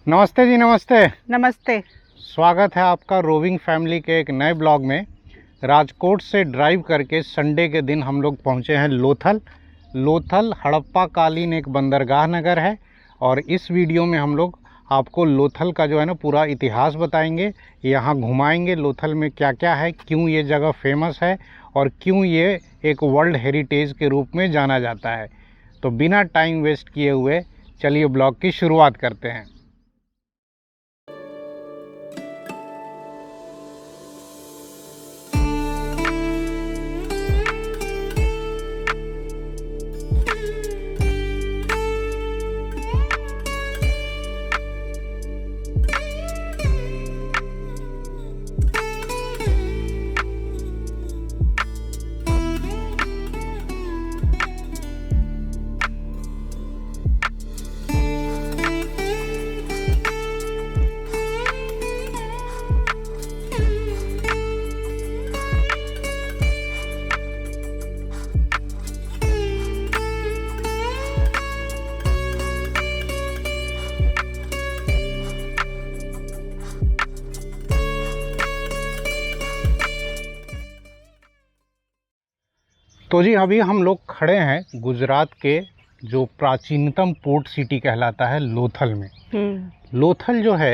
नमस्ते जी, नमस्ते। नमस्ते। स्वागत है आपका रोविंग फैमिली के एक नए ब्लॉग में। राजकोट से ड्राइव करके संडे के दिन हम लोग पहुंचे हैं लोथल। लोथल हड़प्पा कालीन एक बंदरगाह नगर है और इस वीडियो में हम लोग आपको लोथल का जो है ना पूरा इतिहास बताएंगे, यहाँ घुमाएंगे। लोथल में क्या क्या है, क्यों ये जगह फेमस है और क्यों ये एक वर्ल्ड हेरिटेज के रूप में जाना जाता है। तो बिना टाइम वेस्ट किए हुए चलिए ब्लॉग की शुरुआत करते हैं। तो जी अभी हम लोग खड़े हैं गुजरात के जो प्राचीनतम पोर्ट सिटी कहलाता है लोथल में। लोथल जो है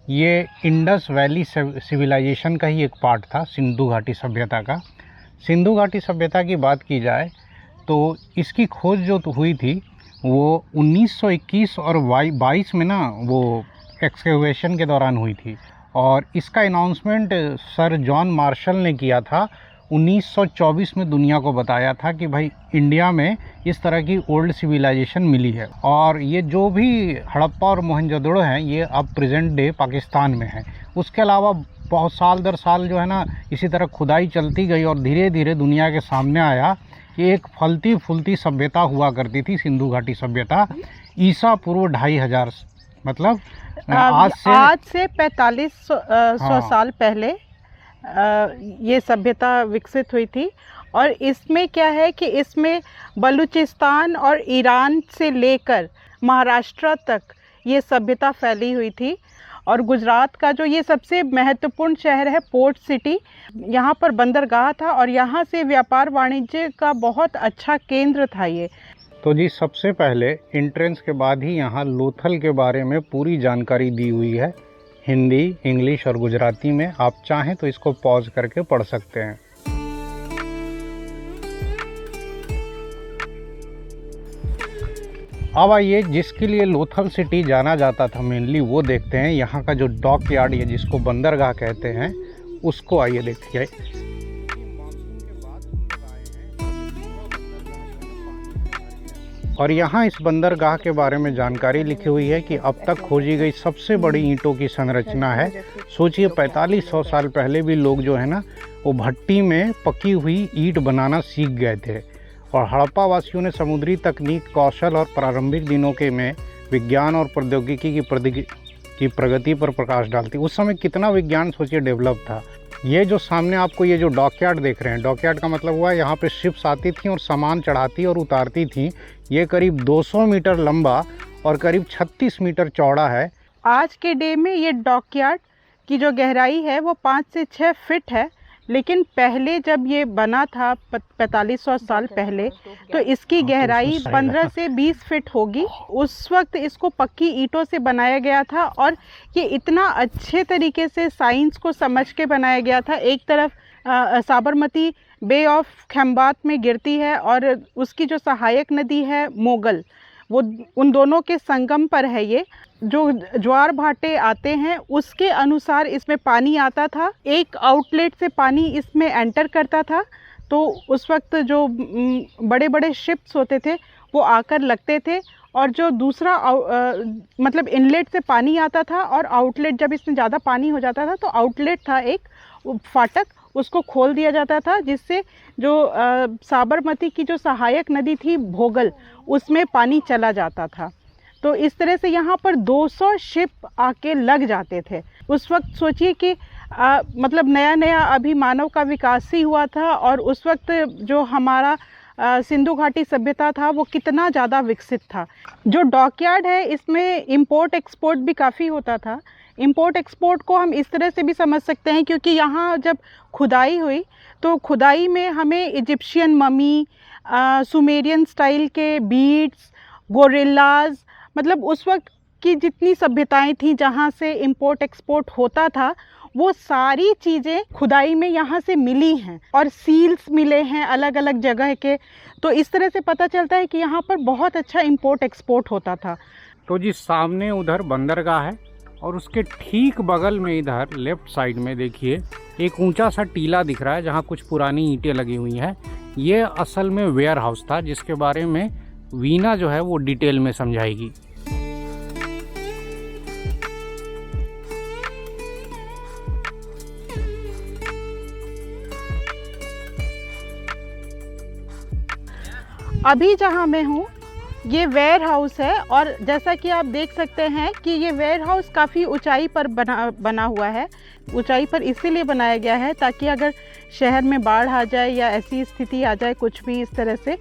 ये इंडस वैली सिविलाइजेशन का ही एक पार्ट था, सिंधु घाटी सभ्यता का। सिंधु घाटी सभ्यता की बात की जाए तो इसकी खोज जो हुई थी वो 1921 और 22 में ना वो एक्सकेवेशन के दौरान हुई थी और इसका अनाउंसमेंट सर जॉन मार्शल ने किया था। 1924 में दुनिया को बताया था कि भाई इंडिया में इस तरह की ओल्ड सिविलाइजेशन मिली है और ये जो भी हड़प्पा और मोहनजोदड़ो हैं ये अब प्रेजेंट डे पाकिस्तान में है। उसके अलावा बहुत साल दर साल जो है ना इसी तरह खुदाई चलती गई और धीरे धीरे दुनिया के सामने आया कि एक फलती फूलती सभ्यता हुआ करती थी, सिंधु घाटी सभ्यता। ईसा पूर्व 2500 मतलब आज से 4500 साल पहले ये सभ्यता विकसित हुई थी। और इसमें क्या है कि इसमें बलूचिस्तान और ईरान से लेकर महाराष्ट्र तक ये सभ्यता फैली हुई थी। और गुजरात का जो ये सबसे महत्वपूर्ण शहर है पोर्ट सिटी, यहाँ पर बंदरगाह था और यहाँ से व्यापार वाणिज्य का बहुत अच्छा केंद्र था ये। तो जी सबसे पहले एंट्रेंस के बाद ही यहाँ लोथल के बारे में पूरी जानकारी दी हुई है, हिंदी, इंग्लिश और गुजराती में। आप चाहें तो इसको पॉज करके पढ़ सकते हैं। अब आइए जिसके लिए लोथल सिटी जाना जाता था मेनली वो देखते हैं। यहाँ का जो डॉक यार्ड या जिसको बंदरगाह कहते हैं उसको आइए देखिए। और यहाँ इस बंदरगाह के बारे में जानकारी लिखी हुई है कि अब तक खोजी गई सबसे बड़ी ईंटों की संरचना है। सोचिए 4500 साल पहले भी लोग जो है ना वो भट्टी में पकी हुई ईंट बनाना सीख गए थे और हड़प्पा वासियों ने समुद्री तकनीक, कौशल और प्रारंभिक दिनों के में विज्ञान और प्रौद्योगिकी की प्रगति पर प्रकाश डालती। उस समय कितना विज्ञान सोचिए डेवलप था। ये जो सामने आपको ये जो डॉकयार्ड देख रहे हैं, डॉकयार्ड का मतलब हुआ यहाँ पे शिप्स आती थी और सामान चढ़ाती और उतारती थी। ये करीब 200 मीटर लंबा और करीब 36 मीटर चौड़ा है। आज के डे में ये डॉकयार्ड की जो गहराई है वो 5 से 6 फीट है, लेकिन पहले जब ये बना था 4500 साल पहले तो इसकी गहराई 15 से 20 फीट होगी। उस वक्त इसको पक्की ईंटों से बनाया गया था और ये इतना अच्छे तरीके से साइंस को समझ के बनाया गया था। एक तरफ साबरमती बे ऑफ खैमबात में गिरती है और उसकी जो सहायक नदी है मोगल, वो उन दोनों के संगम पर है। ये जो ज्वार भाटे आते हैं उसके अनुसार इसमें पानी आता था। एक आउटलेट से पानी इसमें एंटर करता था तो उस वक्त जो बड़े बड़े शिप्स होते थे वो आकर लगते थे और जो दूसरा मतलब इनलेट से पानी आता था और आउटलेट, जब इसमें ज़्यादा पानी हो जाता था तो आउटलेट था एक फाटक, उसको खोल दिया जाता था जिससे जो साबरमती की जो सहायक नदी थी भोगल, उसमें पानी चला जाता था। तो इस तरह से यहाँ पर 200 शिप आके लग जाते थे। उस वक्त सोचिए कि मतलब नया नया अभी मानव का विकास ही हुआ था और उस वक्त जो हमारा सिंधु घाटी सभ्यता था वो कितना ज़्यादा विकसित था। जो डॉकयार्ड है इसमें इंपोर्ट एक्सपोर्ट भी काफ़ी होता था। इंपोर्ट एक्सपोर्ट को हम इस तरह से भी समझ सकते हैं क्योंकि यहाँ जब खुदाई हुई तो खुदाई में हमें इजिप्शियन ममी, सुमेरियन स्टाइल के बीड्स, गोरिल्लाज, मतलब उस वक्त की जितनी सभ्यताएं थी जहाँ से इंपोर्ट एक्सपोर्ट होता था वो सारी चीज़ें खुदाई में यहाँ से मिली हैं और सील्स मिले हैं अलग अलग जगह के। तो इस तरह से पता चलता है कि यहाँ पर बहुत अच्छा इंपोर्ट एक्सपोर्ट होता था। तो जी सामने उधर बंदरगाह है और उसके ठीक बगल में इधर लेफ्ट साइड में देखिए एक ऊंचा सा टीला दिख रहा है जहाँ कुछ पुरानी ईंटें लगी हुई हैं। ये असल में वेयर हाउस था जिसके बारे में वीना जो है वो डिटेल में समझाएगी। अभी जहाँ मैं हूँ ये वेयर हाउस है और जैसा कि आप देख सकते हैं कि ये वेयर हाउस काफ़ी ऊंचाई पर बना हुआ है। ऊंचाई पर इसीलिए बनाया गया है ताकि अगर शहर में बाढ़ आ जाए या ऐसी स्थिति आ जाए कुछ भी इस तरह से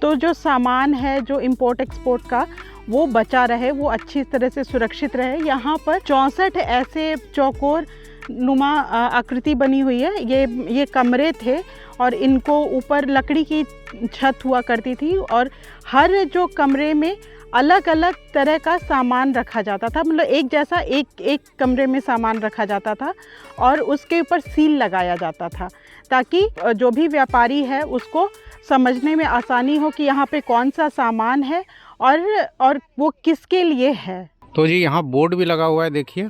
तो जो सामान है जो इंपोर्ट एक्सपोर्ट का वो बचा रहे, वो अच्छी तरह से सुरक्षित रहे। यहाँ पर 64 ऐसे चौकोर नुमा आकृति बनी हुई है। ये कमरे थे और इनको ऊपर लकड़ी की छत हुआ करती थी और हर जो कमरे में अलग अलग तरह का सामान रखा जाता था, मतलब एक जैसा एक कमरे में सामान रखा जाता था और उसके ऊपर सील लगाया जाता था ताकि जो भी व्यापारी है उसको समझने में आसानी हो कि यहाँ पे कौन सा सामान है और वो किसके लिए है। तो जी यहाँ बोर्ड भी लगा हुआ है देखिए,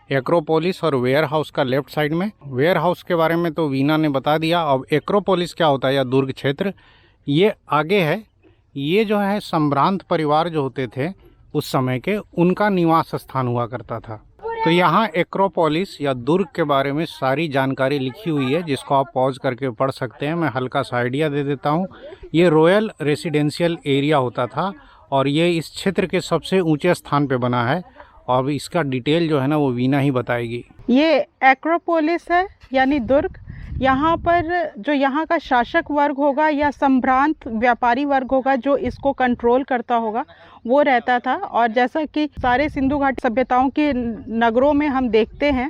एक्रोपोलिस और वेयर हाउस का लेफ्ट साइड में। वेयर हाउस के बारे में तो वीना ने बता दिया। अब एक्रोपोलिस क्या होता है या दुर्ग क्षेत्र, ये आगे है। ये जो है संभ्रांत परिवार जो होते थे उस समय के, उनका निवास स्थान हुआ करता था। तो यहाँ एक्रोपोलिस या दुर्ग के बारे में सारी जानकारी लिखी हुई है जिसको आप पॉज करके पढ़ सकते हैं। मैं हल्का सा आइडिया दे देता हूँ। ये रॉयल रेसिडेंशियल एरिया होता था और ये इस क्षेत्र के सबसे ऊंचे स्थान पे बना है और इसका डिटेल जो है ना वो वीना ही बताएगी। ये एक्रोपोलिस है यानी दुर्ग। यहाँ पर जो यहाँ का शासक वर्ग होगा या संभ्रांत व्यापारी वर्ग होगा जो इसको कंट्रोल करता होगा वो रहता था। और जैसा कि सारे सिंधु घाटी सभ्यताओं के नगरों में हम देखते हैं,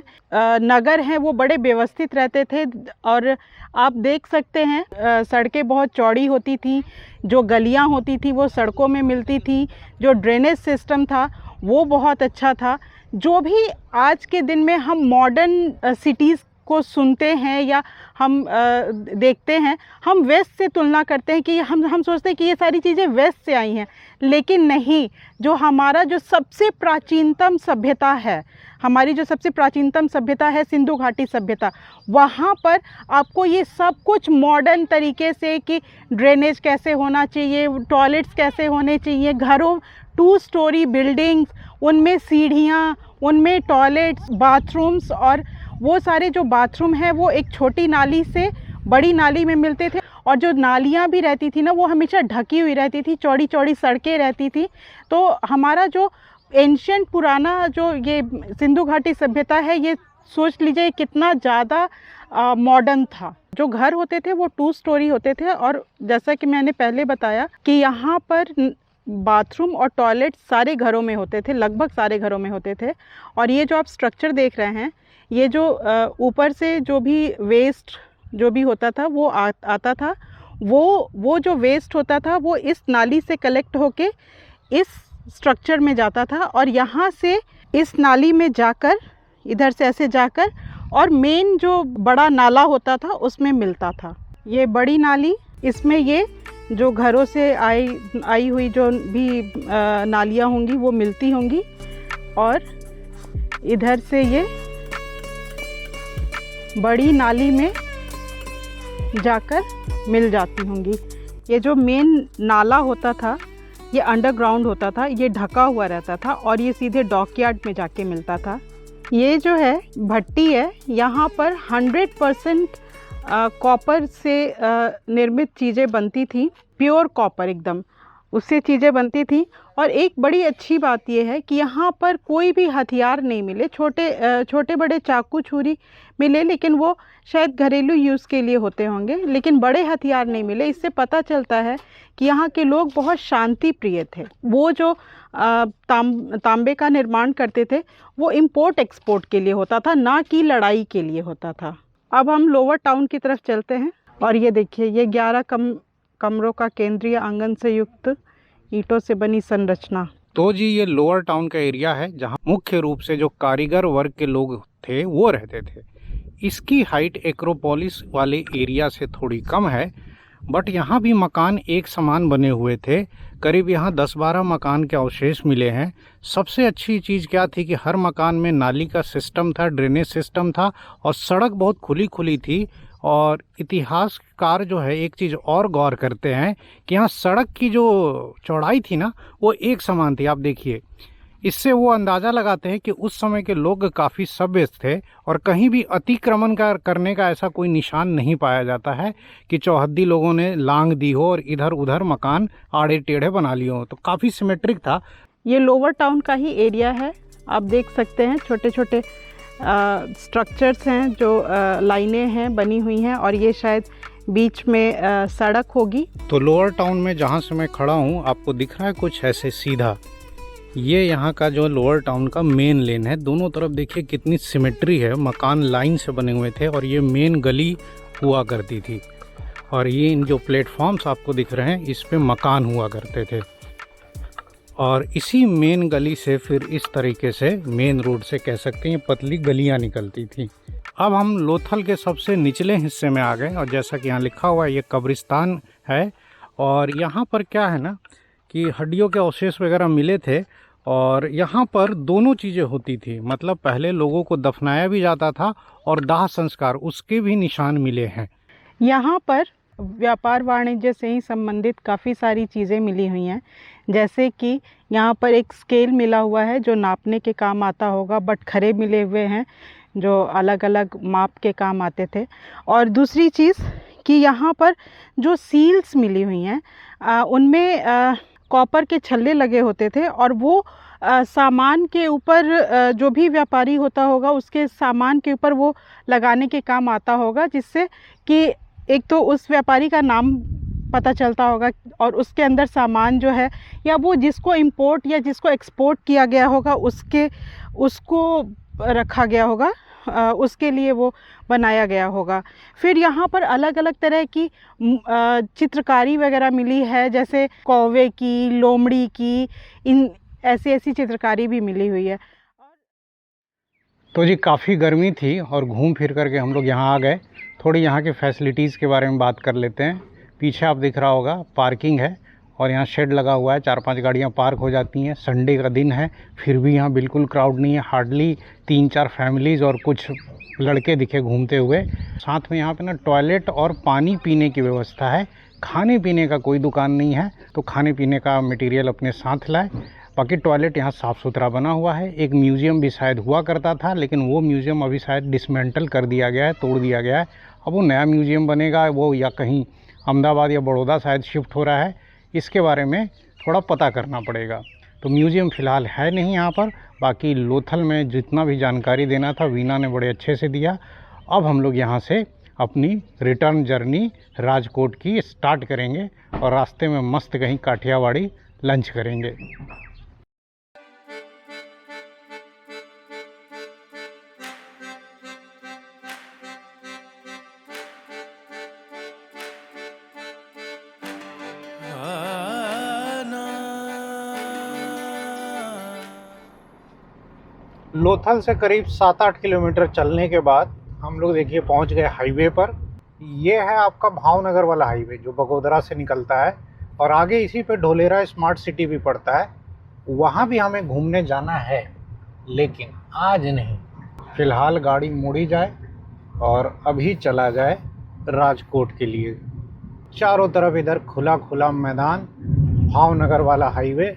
नगर हैं वो बड़े व्यवस्थित रहते थे और आप देख सकते हैं सड़कें बहुत चौड़ी होती थी, जो गलियाँ होती थी वो सड़कों में मिलती थी, जो ड्रेनेज सिस्टम था वो बहुत अच्छा था। जो भी आज के दिन में हम मॉडर्न सिटीज़ को सुनते हैं या हम देखते हैं, हम वेस्ट से तुलना करते हैं कि हम सोचते हैं कि ये सारी चीज़ें वेस्ट से आई हैं, लेकिन नहीं। जो हमारा जो सबसे प्राचीनतम सभ्यता है, हमारी जो सबसे प्राचीनतम सभ्यता है सिंधु घाटी सभ्यता, वहाँ पर आपको ये सब कुछ मॉडर्न तरीके से कि ड्रेनेज कैसे होना चाहिए, टॉयलेट्स कैसे होने चाहिए, घरों 2 स्टोरी बिल्डिंग्स, उनमें सीढ़ियाँ, उनमें टॉयलेट्स, बाथरूम्स, और वो सारे जो बाथरूम हैं वो एक छोटी नाली से बड़ी नाली में मिलते थे और जो नालियाँ भी रहती थी ना वो हमेशा ढकी हुई रहती थी, चौड़ी चौड़ी सड़कें रहती थी। तो हमारा जो एंशिएंट पुराना जो ये सिंधु घाटी सभ्यता है, ये सोच लीजिए कितना ज़्यादा मॉडर्न था। जो घर होते थे वो 2 स्टोरी होते थे और जैसा कि मैंने पहले बताया कि यहाँ पर बाथरूम और टॉयलेट सारे घरों में होते थे, लगभग सारे घरों में होते थे। और ये जो आप स्ट्रक्चर देख रहे हैं, ये जो ऊपर से जो भी वेस्ट जो भी होता था वो आता था, वो जो वेस्ट होता था वो इस नाली से कलेक्ट होके इस स्ट्रक्चर में जाता था और यहाँ से इस नाली में जाकर, इधर से ऐसे जाकर, और मेन जो बड़ा नाला होता था उसमें मिलता था। ये बड़ी नाली, इसमें ये जो घरों से आई हुई जो भी नालियाँ होंगी वो मिलती होंगी और इधर से ये बड़ी नाली में जाकर मिल जाती होंगी। ये जो मेन नाला होता था ये अंडरग्राउंड होता था, ये ढका हुआ रहता था और ये सीधे डॉकयार्ड में जाके मिलता था। ये जो है भट्टी है, यहाँ पर 100% कॉपर से निर्मित चीज़ें बनती थी, प्योर कॉपर एकदम। उससे चीज़ें बनती थी। और एक बड़ी अच्छी बात यह है कि यहाँ पर कोई भी हथियार नहीं मिले, छोटे बड़े चाकू छुरी मिले, लेकिन वो शायद घरेलू यूज़ के लिए होते होंगे, लेकिन बड़े हथियार नहीं मिले। इससे पता चलता है कि यहाँ के लोग बहुत शांति प्रिय थे। वो जो तांबे का निर्माण करते थे वो इम्पोर्ट एक्सपोर्ट के लिए होता था, ना कि लड़ाई के लिए होता था। अब हम लोअर टाउन की तरफ चलते हैं और ये देखिए, ये 11 कमरों का केंद्रीय आंगन से युक्त ईंटों से बनी संरचना। तो जी ये लोअर टाउन का एरिया है जहाँ मुख्य रूप से जो कारीगर वर्ग के लोग थे वो रहते थे। इसकी हाइट एक्रोपोलिस वाले एरिया से थोड़ी कम है, बट यहाँ भी मकान एक समान बने हुए थे। करीब यहाँ 10-12 मकान के अवशेष मिले हैं। सबसे अच्छी चीज़ क्या थी कि हर मकान में नाली का सिस्टम था, ड्रेनेज सिस्टम था और सड़क बहुत खुली खुली थी। और इतिहासकार जो है एक चीज़ और गौर करते हैं कि यहाँ सड़क की जो चौड़ाई थी ना वो एक समान थी। आप देखिए, इससे वो अंदाज़ा लगाते हैं कि उस समय के लोग काफ़ी सभ्य थे और कहीं भी अतिक्रमण करने का ऐसा कोई निशान नहीं पाया जाता है कि चौहद्दी लोगों ने लांग दी हो और इधर उधर मकान आड़े टेढ़े बना लिए हो। तो काफ़ी सिमेट्रिक था। ये लोअर टाउन का ही एरिया है। आप देख सकते हैं छोटे छोटे स्ट्रक्चर्स हैं, जो लाइनें हैं बनी हुई हैं, और ये शायद बीच में सड़क होगी। तो लोअर टाउन में जहाँ से मैं खड़ा हूँ आपको दिख रहा है कुछ ऐसे सीधा, ये यहाँ का जो लोअर टाउन का मेन लेन है। दोनों तरफ देखिए कितनी सिमेट्री है, मकान लाइन से बने हुए थे और ये मेन गली हुआ करती थी। और ये इन जो प्लेटफॉर्म्स आपको दिख रहे हैं इस पे मकान हुआ करते थे। और इसी मेन गली से फिर इस तरीके से मेन रोड से कह सकते हैं पतली गलियाँ निकलती थी। अब हम लोथल के सबसे निचले हिस्से में आ गए और जैसा कि यहाँ लिखा हुआ है ये कब्रिस्तान है। और यहाँ पर क्या है ना कि हड्डियों के अवशेष वगैरह मिले थे और यहाँ पर दोनों चीज़ें होती थी। मतलब पहले लोगों को दफनाया भी जाता था और दाह संस्कार उसके भी निशान मिले हैं। यहाँ पर व्यापार वाणिज्य से ही संबंधित काफ़ी सारी चीज़ें मिली हुई हैं, जैसे कि यहाँ पर एक स्केल मिला हुआ है जो नापने के काम आता होगा, बट खरे मिले हुए हैं जो अलग अलग माप के काम आते थे। और दूसरी चीज़ कि यहाँ पर जो सील्स मिली हुई हैं उनमें कॉपर के छल्ले लगे होते थे और वो सामान के ऊपर जो भी व्यापारी होता होगा उसके सामान के ऊपर वो लगाने के काम आता होगा, जिससे कि एक तो उस व्यापारी का नाम पता चलता होगा और उसके अंदर सामान जो है या वो जिसको इंपोर्ट या जिसको एक्सपोर्ट किया गया होगा उसको रखा गया होगा, उसके लिए वो बनाया गया होगा। फिर यहाँ पर अलग अलग तरह की चित्रकारी वगैरह मिली है, जैसे कौवे की, लोमड़ी की, इन ऐसी चित्रकारी भी मिली हुई है। तो जी काफ़ी गर्मी थी और घूम फिर करके हम लोग यहाँ आ गए। थोड़ी यहाँ के फैसिलिटीज़ के बारे में बात कर लेते हैं। पीछे आप दिख रहा होगा पार्किंग है और यहाँ शेड लगा हुआ है, 4-5 गाड़ियाँ पार्क हो जाती हैं। संडे का दिन है फिर भी यहाँ बिल्कुल क्राउड नहीं है, हार्डली 3-4 फैमिलीज़ और कुछ लड़के दिखे घूमते हुए। साथ में यहाँ पे ना टॉयलेट और पानी पीने की व्यवस्था है। खाने पीने का कोई दुकान नहीं है, तो खाने पीने का मटेरियल अपने साथ लाए। बाकी टॉयलेट यहाँ साफ़ सुथरा बना हुआ है। एक म्यूज़ियम भी शायद हुआ करता था, लेकिन वो म्यूज़ियम अभी शायद डिसमेंटल कर दिया गया है, तोड़ दिया गया है। अब वो नया म्यूज़ियम बनेगा, वो या कहीं अहमदाबाद या बड़ौदा शायद शिफ्ट हो रहा है, इसके बारे में थोड़ा पता करना पड़ेगा। तो म्यूज़ियम फ़िलहाल है नहीं यहाँ पर। बाकी लोथल में जितना भी जानकारी देना था वीना ने बड़े अच्छे से दिया। अब हम लोग यहाँ से अपनी रिटर्न जर्नी राजकोट की स्टार्ट करेंगे और रास्ते में मस्त कहीं काठियावाड़ी लंच करेंगे। लोथल से करीब 7-8 किलोमीटर चलने के बाद हम लोग देखिए पहुंच गए हाईवे पर। ये है आपका भावनगर वाला हाईवे जो बगोदरा से निकलता है और आगे इसी पे ढोलेरा स्मार्ट सिटी भी पड़ता है। वहाँ भी हमें घूमने जाना है, लेकिन आज नहीं। फ़िलहाल गाड़ी मोड़ी जाए और अभी चला जाए राजकोट के लिए। चारों तरफ इधर खुला खुला मैदान, भावनगर वाला हाईवे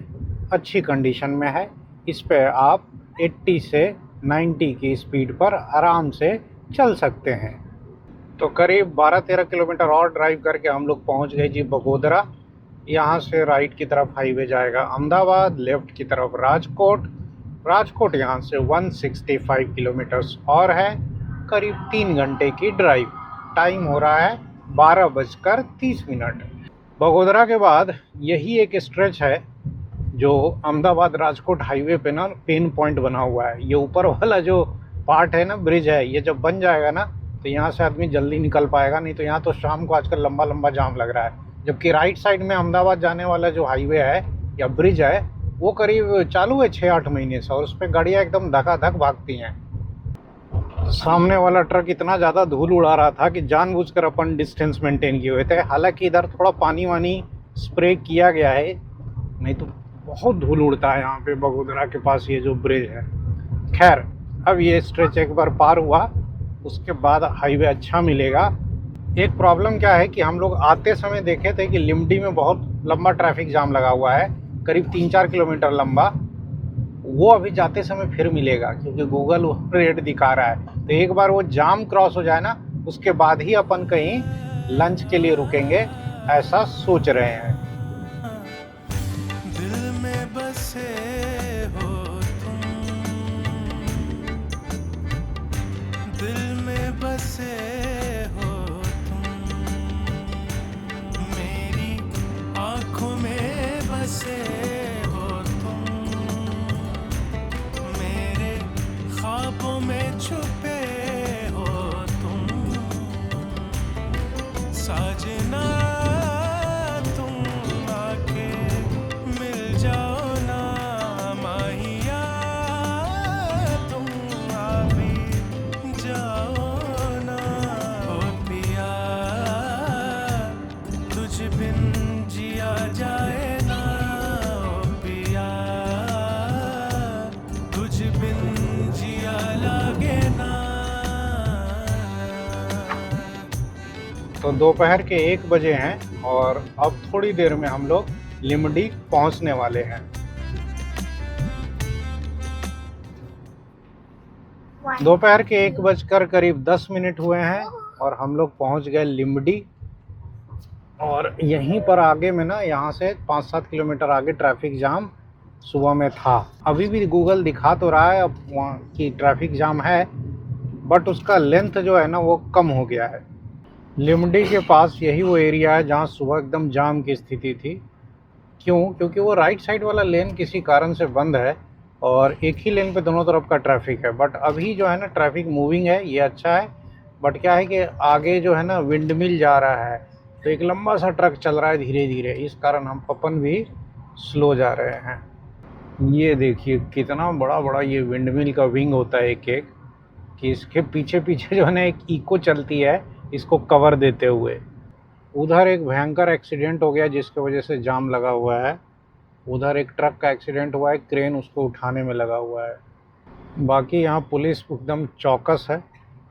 अच्छी कंडीशन में है। इस पे आप 80 से 90 की स्पीड पर आराम से चल सकते हैं। तो करीब 12-13 किलोमीटर और ड्राइव करके हम लोग पहुंच गए जी बगोदरा। यहाँ से राइट की तरफ हाईवे जाएगा अहमदाबाद, लेफ्ट की तरफ राजकोट। राजकोट यहाँ से 165 किलोमीटर्स और है, करीब 3 घंटे की ड्राइव। टाइम हो रहा है 12:30। बगोदरा के बाद यही एक स्ट्रेच है जो अहमदाबाद राजकोट हाईवे पे ना पेन पॉइंट बना हुआ है। ये ऊपर वाला जो पार्ट है ना, ब्रिज है, ये जब बन जाएगा ना तो यहाँ से आदमी जल्दी निकल पाएगा, नहीं तो यहाँ तो शाम को आजकल लंबा लंबा जाम लग रहा है। जबकि राइट साइड में अहमदाबाद जाने वाला जो हाईवे है या ब्रिज है वो करीब चालू है 6-8 महीने से, और उस पर गाड़ियाँ एकदम धकाधक भागती हैं। सामने वाला ट्रक इतना ज़्यादा धूल उड़ा रहा था कि जानबूझकर अपन डिस्टेंस मेंटेन किए हुए थे। हालांकि इधर थोड़ा पानी वानी स्प्रे किया गया है, नहीं तो बहुत धूल उड़ता है यहाँ पे बगोदरा के पास ये जो ब्रिज है। खैर, अब ये स्ट्रेच एक बार पार हुआ उसके बाद हाईवे अच्छा मिलेगा। एक प्रॉब्लम क्या है कि हम लोग आते समय देखे थे कि लिमडी में बहुत लंबा ट्रैफिक जाम लगा हुआ है, करीब 3-4 किलोमीटर लंबा। वो अभी जाते समय फिर मिलेगा क्योंकि गूगल रेट दिखा रहा है। तो एक बार वो जाम क्रॉस हो जाए ना, उसके बाद ही अपन कहीं लंच के लिए रुकेंगे, ऐसा सोच रहे हैं। दिल में बसे हो तुम, दिल में बसे हो तुम, मेरी आँखों में बसे हो तुम, मेरे ख्वाबों में छुपे हो तुम, साजना तुम आके मिल जाओ ना, माहिया तुम आ भी जाओ ना, ओ पिया तुझ बिन जिया जाए ना, ओ पिया तुझ बिन जिया लागे ना। तो दोपहर के 1 बजे हैं और अब थोड़ी देर में हम लोग लिमडी पहुंचने वाले हैं। दोपहर के 1:10 हुए हैं और हम लोग पहुंच गए लिमडी। और यहीं पर आगे में ना, यहाँ से 5-7 किलोमीटर आगे ट्रैफिक जाम सुबह में था। अभी भी गूगल दिखा तो रहा है अब वहाँ की ट्रैफिक जाम है, बट उसका लेंथ जो है ना वो कम हो गया है। लिमडी के पास यही वो एरिया है जहाँ सुबह एकदम जाम की स्थिति थी। क्यों? क्योंकि वो राइट साइड वाला लेन किसी कारण से बंद है और एक ही लेन पे दोनों तरफ का ट्रैफिक है। बट अभी जो है ना ट्रैफिक मूविंग है, ये अच्छा है। बट क्या है कि आगे जो है ना विंड मिल जा रहा है, तो एक लंबा सा ट्रक चल रहा है धीरे धीरे, इस कारण हम अपन भी स्लो जा रहे हैं। ये देखिए कितना बड़ा बड़ा ये विंड मिल का विंग होता है एक एक, कि इसके पीछे पीछे जो है ना एक इको चलती है इसको कवर देते हुए। उधर एक भयंकर एक्सीडेंट हो गया जिसकी वजह से जाम लगा हुआ है। उधर एक ट्रक का एक्सीडेंट हुआ है, क्रेन उसको उठाने में लगा हुआ है। बाकी यहाँ पुलिस एकदम चौकस है।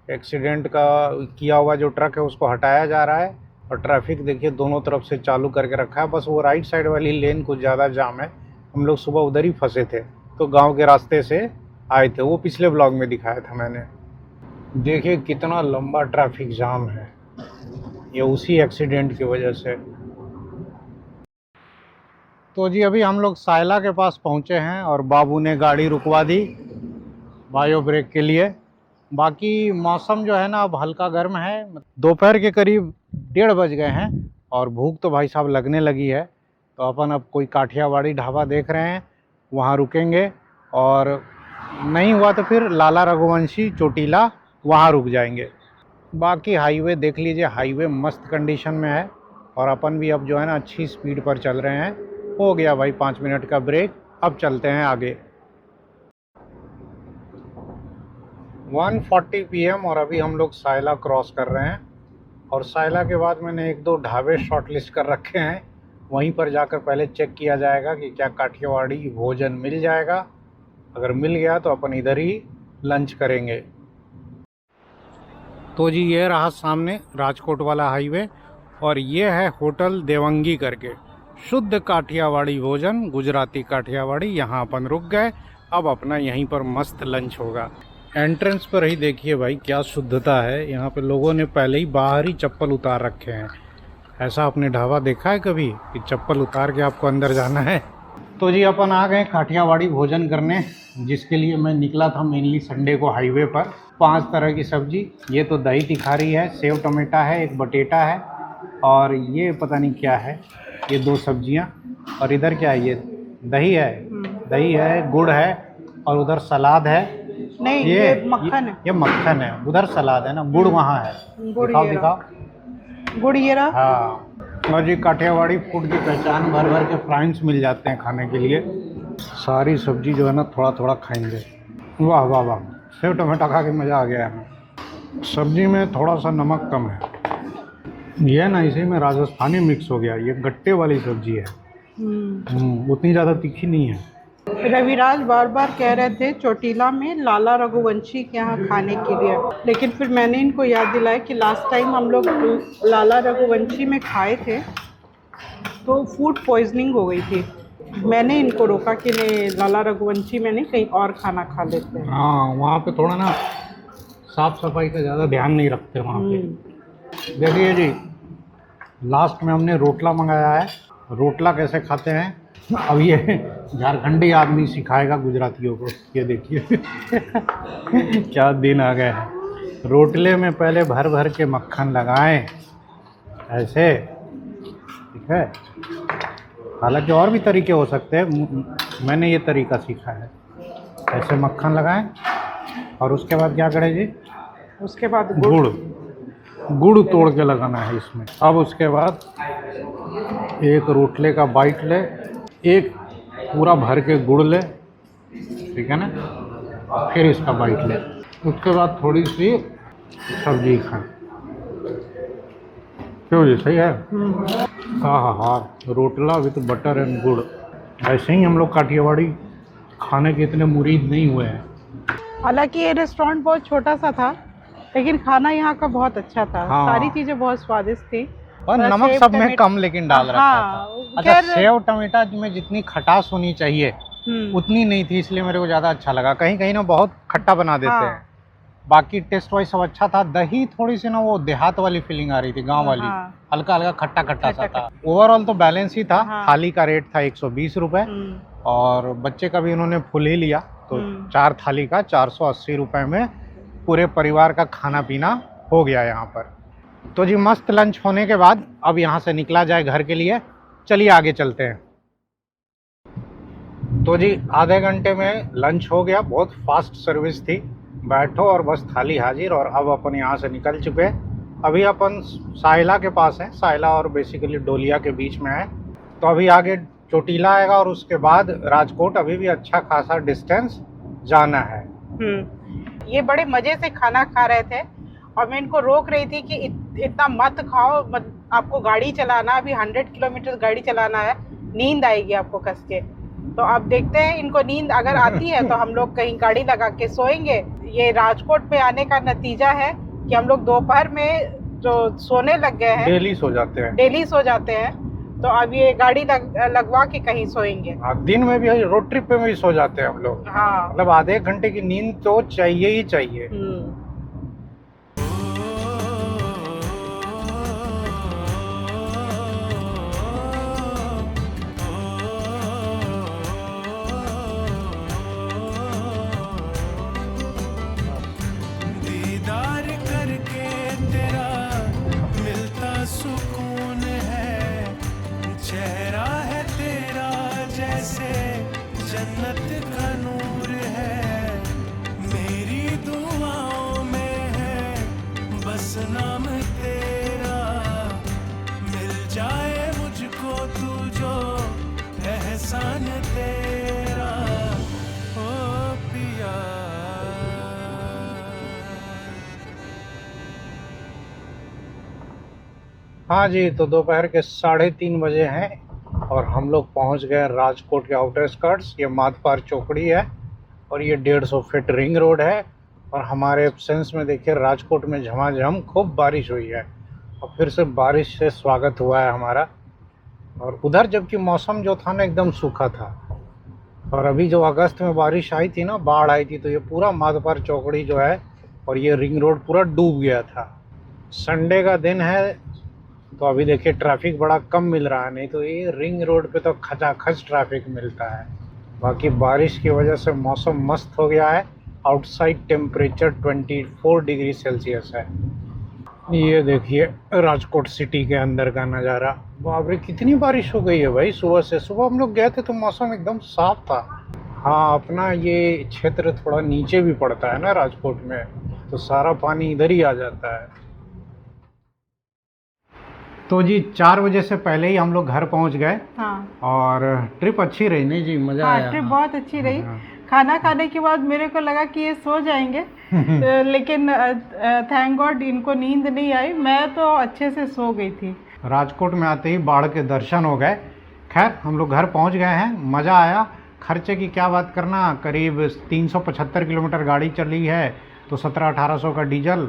एक्सीडेंट का किया हुआ जो ट्रक है उसको हटाया जा रहा है और ट्रैफिक देखिए दोनों तरफ से चालू करके रखा है। बस वो राइट साइड वाली लेन कुछ ज़्यादा जाम है। हम लोग सुबह उधर ही फंसे थे तो गांव के रास्ते से आए थे, वो पिछले ब्लॉग में दिखाया था मैंने। देखिए कितना लंबा ट्रैफिक जाम है, ये उसी एक्सीडेंट की वजह से। तो जी अभी हम लोग सायला के पास पहुंचे हैं और बाबू ने गाड़ी रुकवा दी बायो ब्रेक के लिए। बाकी मौसम जो है ना अब हल्का गर्म है। दोपहर के करीब 1:30 बज गए हैं और भूख तो भाई साहब लगने लगी है। तो अपन अब कोई काठियावाड़ी ढाबा देख रहे हैं, वहाँ रुकेंगे, और नहीं हुआ तो फिर लाला रघुवंशी चोटीला वहाँ रुक जाएंगे। बाकी हाईवे देख लीजिए, हाईवे मस्त कंडीशन में है और अपन भी अब जो है ना अच्छी स्पीड पर चल रहे हैं। हो गया भाई 5 मिनट का ब्रेक, अब चलते हैं आगे। 1:40 PM और अभी हम लोग सायला क्रॉस कर रहे हैं। और सायला के बाद मैंने 1-2 ढाबे शॉर्ट लिस्ट कर रखे हैं, वहीं पर जाकर पहले चेक किया जाएगा कि क्या काठियावाड़ी भोजन मिल जाएगा। अगर मिल गया तो अपन इधर ही लंच करेंगे। तो जी ये रहा सामने राजकोट वाला हाईवे और ये है होटल देवंगी करके, शुद्ध काठियावाड़ी भोजन, गुजराती काठियावाड़ी। यहाँ अपन रुक गए, अब अपना यहीं पर मस्त लंच होगा। एंट्रेंस पर ही देखिए भाई क्या शुद्धता है। यहाँ पे लोगों ने पहले ही बाहर ही चप्पल उतार रखे हैं। ऐसा आपने ढाबा देखा है कभी कि चप्पल उतार के आपको अंदर जाना है? तो जी अपन आ गए काठियावाड़ी भोजन करने, जिसके लिए मैं निकला था मेनली संडे को हाईवे पर। 5 तरह की सब्जी, ये तो दही तिखारी है, सेव टमाटा है, एक बटेटा है और ये पता नहीं क्या है, ये 2 सब्जियां। और इधर क्या है, ये दही है, गुड़ है और उधर सलाद है। नहीं, ये मक्खन है। ये मक्खन है, उधर सलाद है ना, गुड़ वहाँ है। दिखाओ गुड़ ये रहा। हाँ, और जी काठियावाड़ी फूड की पहचान, भर भर के फ्राइंस मिल जाते हैं खाने के लिए। सारी सब्जी जो है ना थोड़ा थोड़ा खाएंगे। वाह वाह वाह, सेव टमाटा खा के मज़ा आ गया है। सब्जी में थोड़ा सा नमक कम है, ये ना इसी में राजस्थानी मिक्स हो गया। ये गट्टे वाली सब्जी है, उतनी ज़्यादा तीखी नहीं है। रविराज बार बार कह रहे थे चोटीला में लाला रघुवंशी के यहाँ खाने के लिए, लेकिन फिर मैंने इनको याद दिलाया कि लास्ट टाइम हम लोग लाला रघुवंशी में खाए थे तो फूड पॉइजनिंग हो गई थी। मैंने इनको रोका कि नहीं, लाला रघुवंशी में नहीं, कहीं और खाना खा लेते हैं। हाँ, वहाँ पे थोड़ा ना साफ सफाई का ज़्यादा ध्यान नहीं रखते वहाँ पे। देखिए जी, लास्ट में हमने रोटला मंगाया है। रोटला कैसे खाते हैं अब ये झारखंडी आदमी सिखाएगा गुजरातियों को। ये देखिए क्या दिन आ गए हैं। रोटले में पहले भर भर के मक्खन लगाएं ऐसे, ठीक है। हालांकि और भी तरीके हो सकते हैं, मैंने ये तरीका सीखा है। ऐसे मक्खन लगाएं और उसके बाद क्या करें जी, उसके बाद गुड़ तोड़ के लगाना है इसमें। अब उसके बाद एक रोटले का बाइट ले, एक पूरा भर के गुड़ ले, ठीक है ना, और फिर इसका बाइट ले। उसके बाद थोड़ी सी सब्जी खाएं। क्यों जी, सही है? हाँ, रोटला विद बटर एंड गुड़। ऐसे ही हम लोग काठियावाड़ी खाने के इतने मुरीद नहीं हुए हैं। हालांकि ये रेस्टोरेंट बहुत छोटा सा था, लेकिन खाना यहाँ का बहुत अच्छा था। हाँ। सारी चीज़ें बहुत स्वादिष्ट थी और नमक सब में कम लेकिन डाल रखा था। अच्छा, सेव टमाटा में जितनी खटास होनी चाहिए उतनी नहीं थी, इसलिए मेरे को ज़्यादा अच्छा लगा। कहीं कहीं ना बहुत खट्टा बना देते हैं। बाकी टेस्ट वाइज सब अच्छा था। दही थोड़ी सी ना वो देहात वाली फीलिंग आ रही थी, गांव वाली, हल्का हल्का खट्टा खट्टा सा था। ओवरऑल तो बैलेंस ही था। थाली का रेट था 120 रुपये और बच्चे का भी उन्होंने फुल ही लिया, तो 4 थाली का 480 रुपये में पूरे परिवार का खाना पीना हो गया यहाँ पर। तो जी मस्त लंच होने के बाद अब यहाँ से निकला जाए घर के लिए। चलिए आगे चलते हैं। तो जी आधे घंटे में लंच हो गया, बहुत फास्ट सर्विस थी। बैठो और बस थाली हाजिर। और अब अपन यहाँ से निकल चुके हैं। अभी अपन साहिला के पास हैं, साहिला और बेसिकली डोलिया के बीच में है। तो अभी आगे चोटीला आएगा और उसके बाद राजकोट। अभी भी अच्छा खासा डिस्टेंस जाना है। ये बड़े मज़े से खाना खा रहे थे और मैं इनको रोक रही थी कि इतना मत खाओ, आपको गाड़ी चलाना, अभी 100 किलोमीटर गाड़ी चलाना है, नींद आएगी आपको कस के। तो अब देखते हैं इनको नींद अगर आती है तो हम लोग कहीं गाड़ी लगा के सोएंगे। ये राजकोट पे आने का नतीजा है कि हम लोग दोपहर में जो सोने लग गए हैं, डेली सो जाते हैं। तो अब ये गाड़ी लगवा के कहीं सोएंगे। दिन में भी रोड ट्रिप पे भी सो जाते हैं हम लोग। हाँ, मतलब आधे घंटे की नींद तो चाहिए ही चाहिए। दीदार करके तेरा मिलता सुकून है, चेहरा है तेरा जैसे जन्नत का नूर है। मेरी दुआओं में है बस नाम तेरा, मिल जाए मुझको तू जो एहसान तेरा, ओ पिया। हाँ जी, तो दोपहर के 3:30 बजे हैं और हम लोग पहुंच गए राजकोट के आउटर स्कर्ट्स। ये माधपार चौकड़ी है और ये 150 फीट रिंग रोड है। और हमारे एब्सेंस में देखिए राजकोट में झमाझम खूब बारिश हुई है और फिर से बारिश से स्वागत हुआ है हमारा। और उधर जबकि मौसम जो था ना एकदम सूखा था, और अभी जो अगस्त में बारिश आई थी ना, बाढ़ आई थी, तो ये पूरा माधपार चौकड़ी जो है और ये रिंग रोड पूरा डूब गया था। संडे का दिन है, तो अभी देखिए ट्रैफिक बड़ा कम मिल रहा है, नहीं तो ये रिंग रोड पे तो खचाखच ट्रैफिक मिलता है। बाकी बारिश की वजह से मौसम मस्त हो गया है। आउटसाइड टेम्परेचर 24 डिग्री सेल्सियस है। ये देखिए राजकोट सिटी के अंदर का नज़ारा। बाप रे कितनी बारिश हो गई है भाई सुबह से। सुबह हम लोग गए थे तो मौसम एकदम साफ था। हाँ, अपना ये क्षेत्र थोड़ा नीचे भी पड़ता है ना राजकोट में, तो सारा पानी इधर ही आ जाता है। तो जी 4 बजे से पहले ही हम लोग घर पहुंच गए। हाँ। और ट्रिप अच्छी रही नहीं जी, मज़ा आया। ट्रिप बहुत अच्छी रही। खाना खाने के बाद मेरे को लगा कि ये सो जाएंगे लेकिन थैंक गॉड इनको नींद नहीं आई, मैं तो अच्छे से सो गई थी। राजकोट में आते ही बाढ़ के दर्शन हो गए। खैर हम लोग घर पहुंच गए हैं, मज़ा आया। खर्चे की क्या बात करना, करीब 375 किलोमीटर गाड़ी चली है, तो 1700-1800 का डीजल,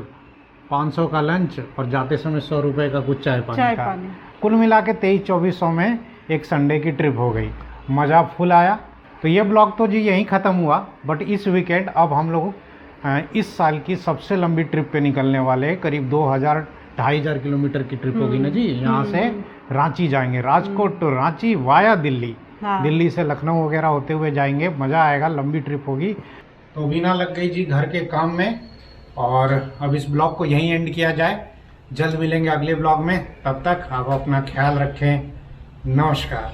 500 का लंच और जाते समय 100 रुपये का कुछ चाय पानी। कुल मिला के 2300-2400 में एक संडे की ट्रिप हो गई। मज़ा फुल आया। तो ये ब्लॉग तो जी यहीं ख़त्म हुआ, बट इस वीकेंड अब हम लोग इस साल की सबसे लंबी ट्रिप पे निकलने वाले हैं। करीब 2000-2500 किलोमीटर की ट्रिप होगी ना जी। यहाँ से रांची जाएंगे, राजकोट टू रांची वाया दिल्ली। हाँ। दिल्ली से लखनऊ वगैरह होते हुए जाएंगे, मज़ा आएगा, लंबी ट्रिप होगी। तो बीना लग गई जी घर के काम में, और अब इस ब्लॉग को यहीं एंड किया जाए। जल्द मिलेंगे अगले ब्लॉग में, तब तक आप अपना ख्याल रखें। नमस्कार।